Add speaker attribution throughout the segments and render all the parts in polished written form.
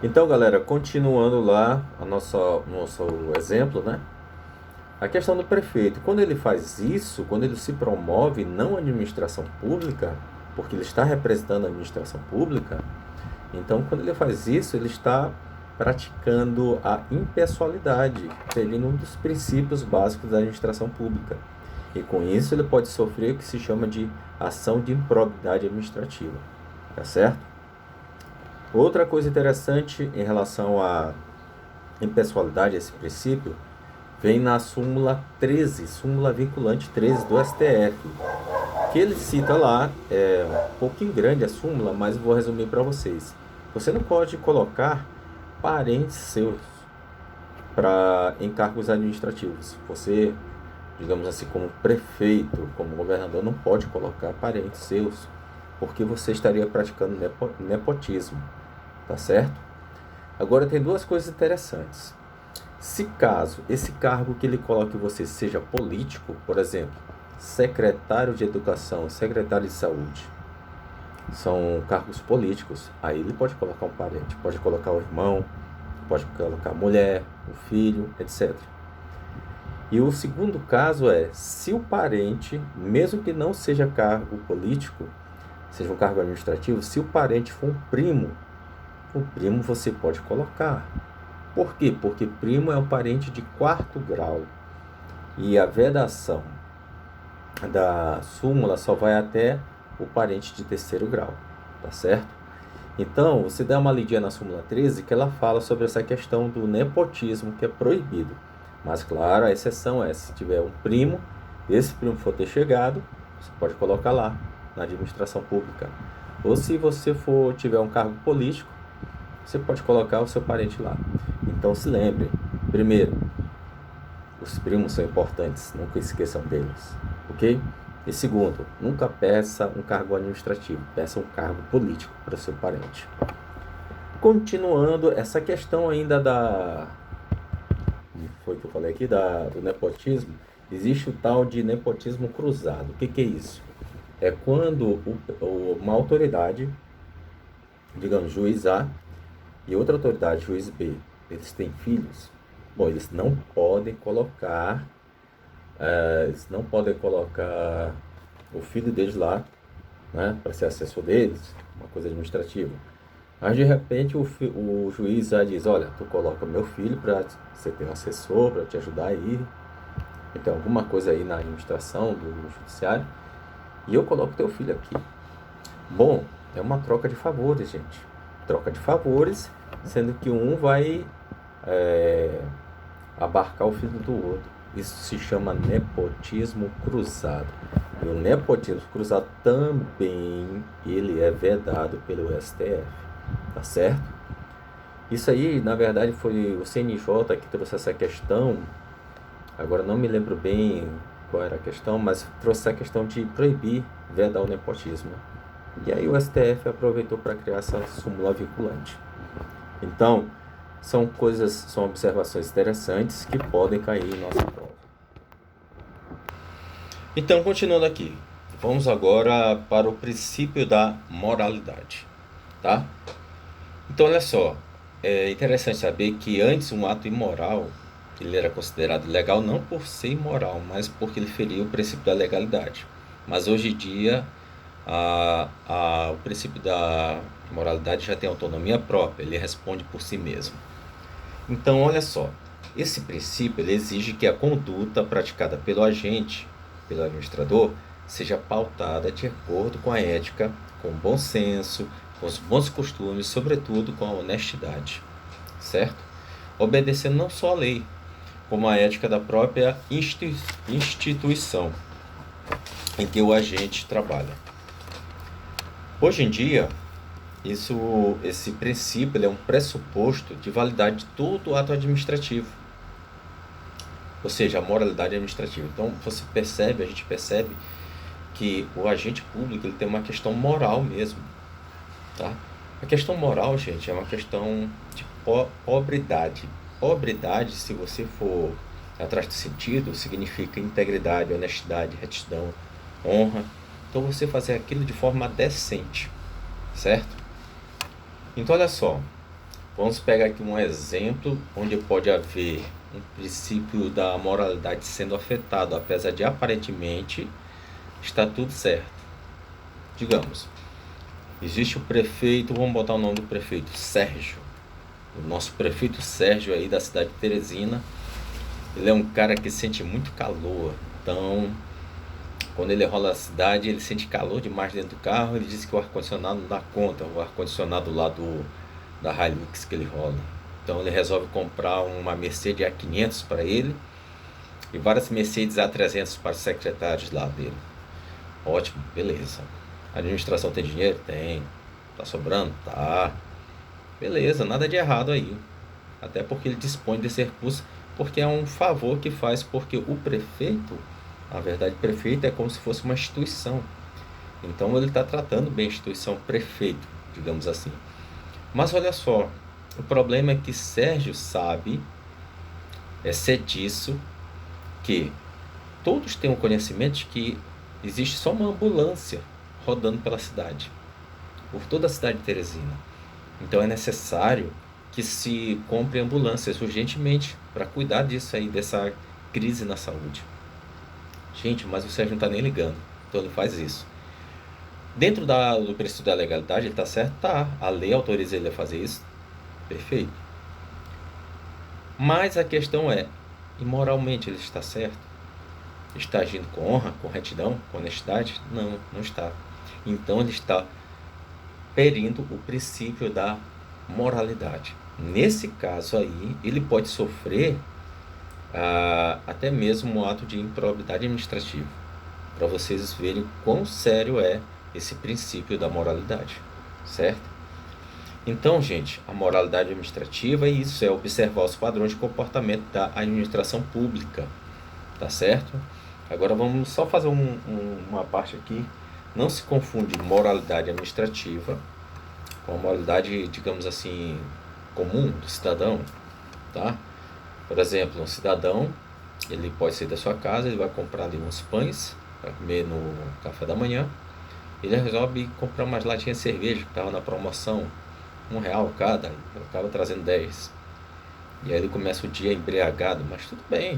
Speaker 1: Então, galera, continuando lá nosso exemplo, né? A questão do prefeito, quando ele faz isso, quando ele se promove não à administração pública, porque ele está representando a administração pública, então quando ele faz isso, ele está praticando a impessoalidade, ferindo um dos princípios básicos da administração pública. E com isso ele pode sofrer o que se chama de ação de improbidade administrativa, tá certo? Outra coisa interessante em relação à impessoalidade, esse princípio, vem na súmula 13, súmula vinculante 13 do STF, que ele cita lá, é um pouquinho grande a súmula, mas vou resumir para vocês. Você não pode colocar parentes seus para encargos administrativos. Você, digamos assim, como prefeito, como governador, não pode colocar parentes seus, porque você estaria praticando nepotismo, tá certo? Agora tem duas coisas interessantes. Se caso esse cargo que ele coloque você seja político, por exemplo, secretário de educação, secretário de saúde, são cargos políticos, aí ele pode colocar um parente, pode colocar o irmão, pode colocar a mulher, o filho, etc. E o segundo caso é, se o parente, mesmo que não seja cargo político, seja um cargo administrativo, se o parente for um primo você pode colocar. Por quê? Porque primo é um parente de quarto grau. E a vedação da súmula só vai até o parente de terceiro grau, tá certo? Então, você dá uma lidinha na súmula 13 que ela fala sobre essa questão do nepotismo que é proibido. Mas, claro, a exceção é se tiver um primo, esse primo for ter chegado, você pode colocar lá na administração pública. Ou se você tiver um cargo político, você pode colocar o seu parente lá. Então se lembre, primeiro, os primos são importantes, nunca esqueçam deles, ok? E segundo, nunca peça um cargo administrativo, peça um cargo político para o seu parente. Continuando, essa questão ainda foi que eu falei aqui, do nepotismo, existe o tal de nepotismo cruzado. O que é isso? É quando uma autoridade, digamos, juiz A, e outra autoridade, juiz B, eles têm filhos, bom, eles não podem colocar o filho deles lá, né, para ser assessor deles, uma coisa administrativa. Mas de repente o juiz já diz, olha, tu coloca meu filho para você ter um assessor, para te ajudar aí, então alguma coisa aí na administração do judiciário, e eu coloco teu filho aqui. Bom, é uma troca de favores, gente. Troca de favores, sendo que um vai abarcar o filho do outro. Isso se chama nepotismo cruzado. E o nepotismo cruzado também ele é vedado pelo STF, tá certo? Isso aí, na verdade, foi o CNJ que trouxe essa questão. Agora não me lembro bem qual era a questão, mas trouxe a questão de proibir, vedar o nepotismo. E aí o STF aproveitou para criar essa súmula vinculante. Então, são observações interessantes que podem cair em nossa prova. Então, continuando aqui, vamos agora para o princípio da moralidade, tá? Então, olha só, é interessante saber que antes um ato imoral, ele era considerado legal não por ser imoral, mas porque ele feria o princípio da legalidade. Mas hoje em dia, o princípio da moralidade já tem autonomia própria, ele responde por si mesmo. Então, olha só, esse princípio ele exige que a conduta praticada pelo agente, pelo administrador, seja pautada de acordo com a ética, com o bom senso, com os bons costumes, sobretudo com a honestidade, certo? Obedecendo não só a lei, como a ética da própria instituição em que o agente trabalha. Hoje em dia, esse princípio ele é um pressuposto de validade de todo ato administrativo, ou seja, a moralidade administrativa. Então, a gente percebe que o agente público ele tem uma questão moral mesmo, tá? A questão moral, gente, é uma questão de pobridade. Pobridade, se você for atrás do sentido, significa integridade, honestidade, retidão, honra. Então, você fazer aquilo de forma decente, certo? Então, olha só, Vamos pegar aqui um exemplo onde pode haver um princípio da moralidade sendo afetado, apesar de aparentemente estar tudo certo. Digamos, existe o prefeito, vamos botar o nome do prefeito, Sérgio. O nosso prefeito Sérgio aí da cidade de Teresina, ele é um cara que sente muito calor. Então, quando ele rola a cidade, ele sente calor demais dentro do carro. Ele diz que o ar-condicionado não dá conta, o ar-condicionado lá da Hilux que ele rola. Então ele resolve comprar uma Mercedes A500 para ele e várias Mercedes A300 para os secretários lá dele. Ótimo, beleza. A administração tem dinheiro? Tem. Tá sobrando? Tá. Beleza, nada de errado aí. Até porque ele dispõe desse recurso, porque é um favor que faz, porque o prefeito, na verdade, prefeito é como se fosse uma instituição. Então ele está tratando bem a instituição prefeito, digamos assim. Mas olha só, o problema é que Sérgio sabe, ser disso, que todos têm o conhecimento de que existe só uma ambulância rodando pela cidade, por toda a cidade de Teresina. Então é necessário que se compre ambulâncias urgentemente para cuidar disso aí, dessa crise na saúde. Gente, mas o Sérgio não está nem ligando, então ele faz isso. Dentro do princípio da legalidade, ele está certo? Tá. A lei autoriza ele a fazer isso? Perfeito. Mas a questão é, e moralmente ele está certo? Está agindo com honra, com retidão, com honestidade? Não, não está. Então ele está ferindo o princípio da moralidade. Nesse caso aí, ele pode sofrer até mesmo um ato de improbidade administrativa, para vocês verem quão sério é esse princípio da moralidade, certo? Então, gente, a moralidade administrativa é isso, é observar os padrões de comportamento da administração pública, tá certo? Agora vamos só fazer uma parte aqui. Não se confunde moralidade administrativa com a moralidade, digamos assim, comum do cidadão, tá? Por exemplo, um cidadão, ele pode sair da sua casa, ele vai comprar ali uns pães para comer no café da manhã. Ele resolve comprar umas latinhas de cerveja que estava na promoção, R$ 1 cada, ele acaba trazendo 10. E aí ele começa o dia embriagado, mas tudo bem,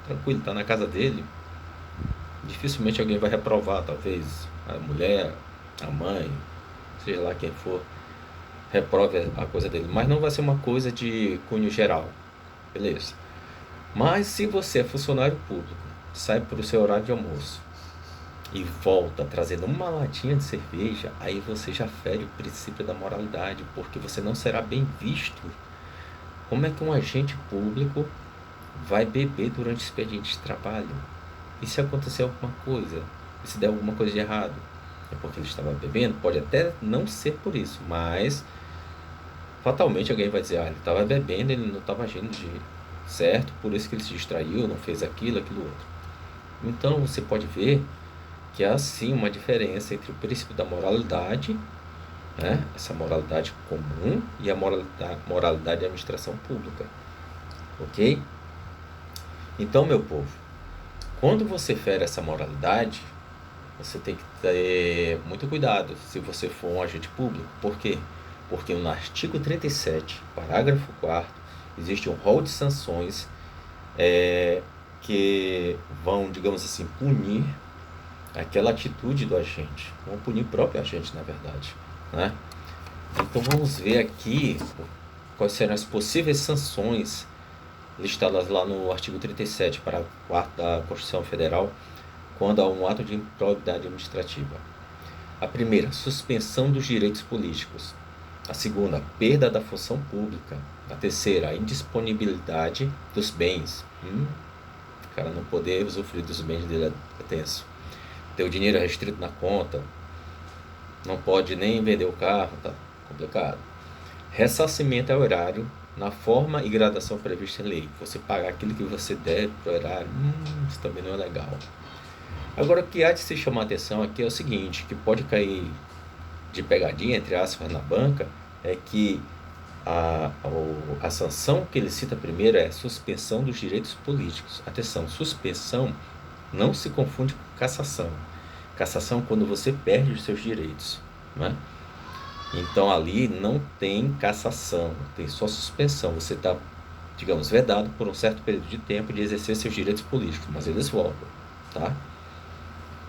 Speaker 1: tranquilo, está na casa dele. Dificilmente alguém vai reprovar, talvez a mulher, a mãe, seja lá quem for, reprove a coisa dele. Mas não vai ser uma coisa de cunho geral, beleza. Mas se você é funcionário público, sai para o seu horário de almoço e volta trazendo uma latinha de cerveja, aí você já fere o princípio da moralidade, porque você não será bem visto. Como é que um agente público vai beber durante o expediente de trabalho? E se acontecer alguma coisa? E se der alguma coisa de errado? É porque ele estava bebendo? Pode até não ser por isso, mas fatalmente alguém vai dizer, ele estava bebendo, ele não estava agindo de certo, por isso que ele se distraiu, não fez aquilo, aquilo outro. Então você pode ver que há sim uma diferença entre o princípio da moralidade, né, essa moralidade comum, e a moralidade da administração pública. Ok? Então, meu povo, quando você fere essa moralidade, você tem que ter muito cuidado se você for um agente público. Por quê? Porque no artigo 37, parágrafo 4º, existe um rol de sanções que vão, digamos assim, punir aquela atitude do agente. Vão punir o próprio agente, na verdade, né? Então vamos ver aqui quais serão as possíveis sanções listadas lá no artigo 37, parágrafo 4º da Constituição Federal, quando há um ato de improbidade administrativa. A primeira, suspensão dos direitos políticos. A segunda, perda da função pública. A terceira, a indisponibilidade dos bens. O cara não poder usufruir dos bens dele é tenso. Ter o dinheiro restrito na conta. Não pode nem vender o carro, tá complicado. Ressarcimento ao erário na forma e gradação prevista em lei. Você pagar aquilo que você deve para o erário, isso também não é legal. Agora, o que há de se chamar a atenção aqui é o seguinte, que pode cair de pegadinha, entre aspas, na banca, é que a sanção que ele cita primeiro é suspensão dos direitos políticos. Atenção, suspensão não se confunde com cassação. Cassação é quando você perde os seus direitos, né? Então ali não tem cassação, tem só suspensão. Você está, digamos, vedado por um certo período de tempo de exercer seus direitos políticos, mas eles voltam, tá?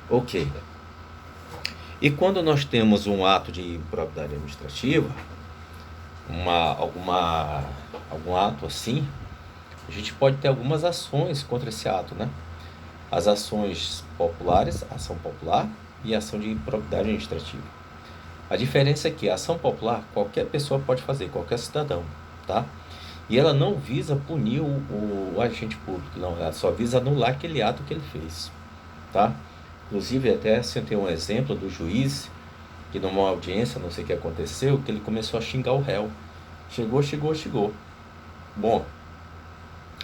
Speaker 1: Ok. E quando nós temos um ato de improbidade administrativa, algum ato assim, a gente pode ter algumas ações contra esse ato, né? As ações populares, ação popular e ação de improbidade administrativa. A diferença é que a ação popular qualquer pessoa pode fazer, qualquer cidadão, tá? E ela não visa punir o agente público, não, ela só visa anular aquele ato que ele fez, tá? Inclusive, até citei um exemplo do juiz, que numa audiência, não sei o que aconteceu, que ele começou a xingar o réu. Chegou. Bom,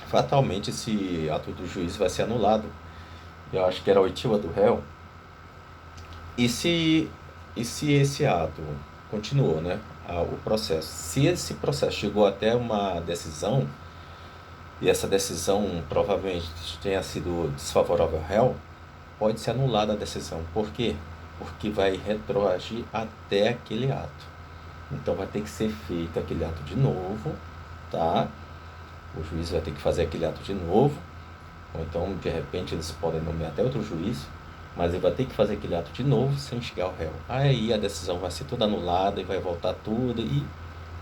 Speaker 1: fatalmente esse ato do juiz vai ser anulado. Eu acho que era a oitiva do réu. E se esse ato continuou, né? O processo. Se esse processo chegou até uma decisão, e essa decisão provavelmente tenha sido desfavorável ao réu, pode ser anulada a decisão. Por quê? Porque vai retroagir até aquele ato. Então vai ter que ser feito aquele ato de novo, tá? O juiz vai ter que fazer aquele ato de novo, ou então de repente eles podem nomear até outro juiz, mas ele vai ter que fazer aquele ato de novo sem chegar ao réu. Aí a decisão vai ser toda anulada e vai voltar tudo e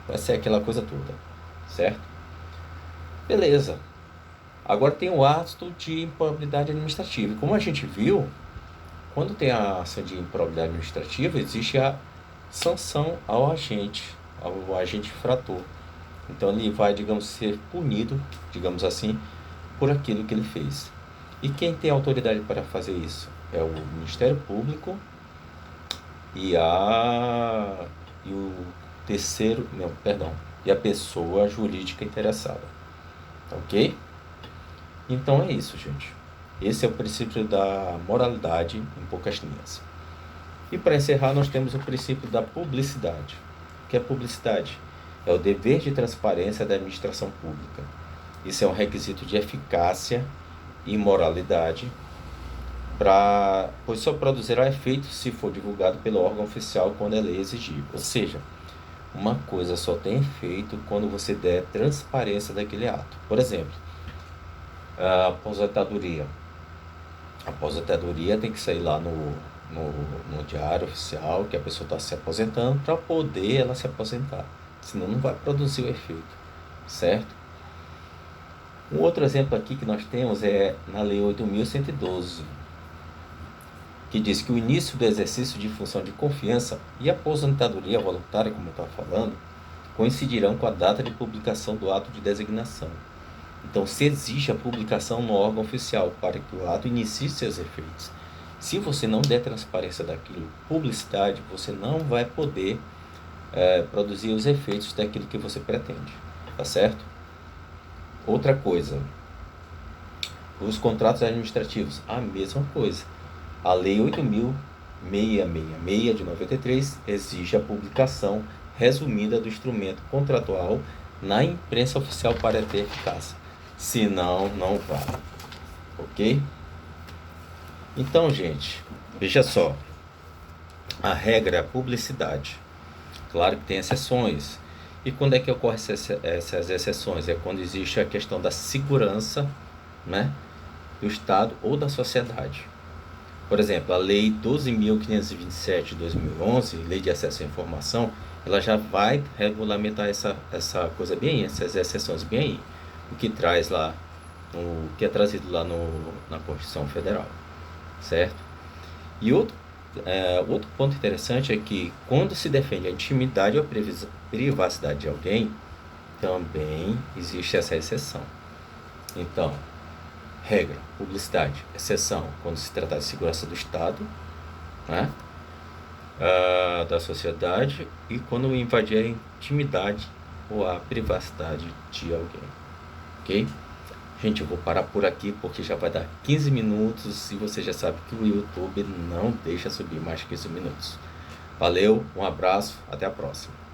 Speaker 1: vai ser aquela coisa toda, certo? Beleza. Agora tem o ato de improbidade administrativa. E como a gente viu, quando tem a ação de improbidade administrativa, existe a sanção ao agente infrator. Então ele vai, digamos, ser punido, digamos assim, por aquilo que ele fez. E quem tem autoridade para fazer isso? É o Ministério Público e o terceiro, não, perdão, e a pessoa jurídica interessada. Ok? Então é isso, gente. Esse é o princípio da moralidade em poucas linhas. E para encerrar, nós temos o princípio da publicidade. O que é publicidade? É o dever de transparência da administração pública. Isso é um requisito de eficácia e moralidade, pois só produzirá efeito se for divulgado pelo órgão oficial quando é lei exigível. Ou seja, uma coisa só tem efeito quando você der transparência daquele ato. Por exemplo, a aposentadoria. A aposentadoria tem que sair lá no diário oficial que a pessoa está se aposentando para poder ela se aposentar. Senão não vai produzir o efeito, certo? Um outro exemplo aqui que nós temos é na Lei 8.112, que diz que o início do exercício de função de confiança e aposentadoria voluntária, como eu estava falando, coincidirão com a data de publicação do ato de designação. Então, se exige a publicação no órgão oficial para que o ato inicie seus efeitos. Se você não der transparência daquilo, publicidade, você não vai poder produzir os efeitos daquilo que você pretende, tá certo? Outra coisa, os contratos administrativos, a mesma coisa. A Lei 8.666 de 93 exige a publicação resumida do instrumento contratual na imprensa oficial para ter eficácia. Senão, não vai. Ok? Então, gente, veja só. A regra é a publicidade. Claro que tem exceções. E quando é que ocorrem essas exceções? É quando existe a questão da segurança, né, do Estado ou da sociedade. Por exemplo, a Lei 12.527 de 2011, Lei de Acesso à Informação, ela já vai regulamentar essa coisa bem aí, essas exceções bem aí. O que traz lá, o que é trazido lá na Constituição Federal, certo? E outro ponto interessante é que quando se defende a intimidade ou a privacidade de alguém, também existe essa exceção. Então, regra, publicidade, exceção, quando se trata de segurança do Estado, né, da sociedade, e quando invadir a intimidade ou a privacidade de alguém. Ok? Gente, eu vou parar por aqui porque já vai dar 15 minutos e você já sabe que o YouTube não deixa subir mais 15 minutos. Valeu, um abraço, até a próxima.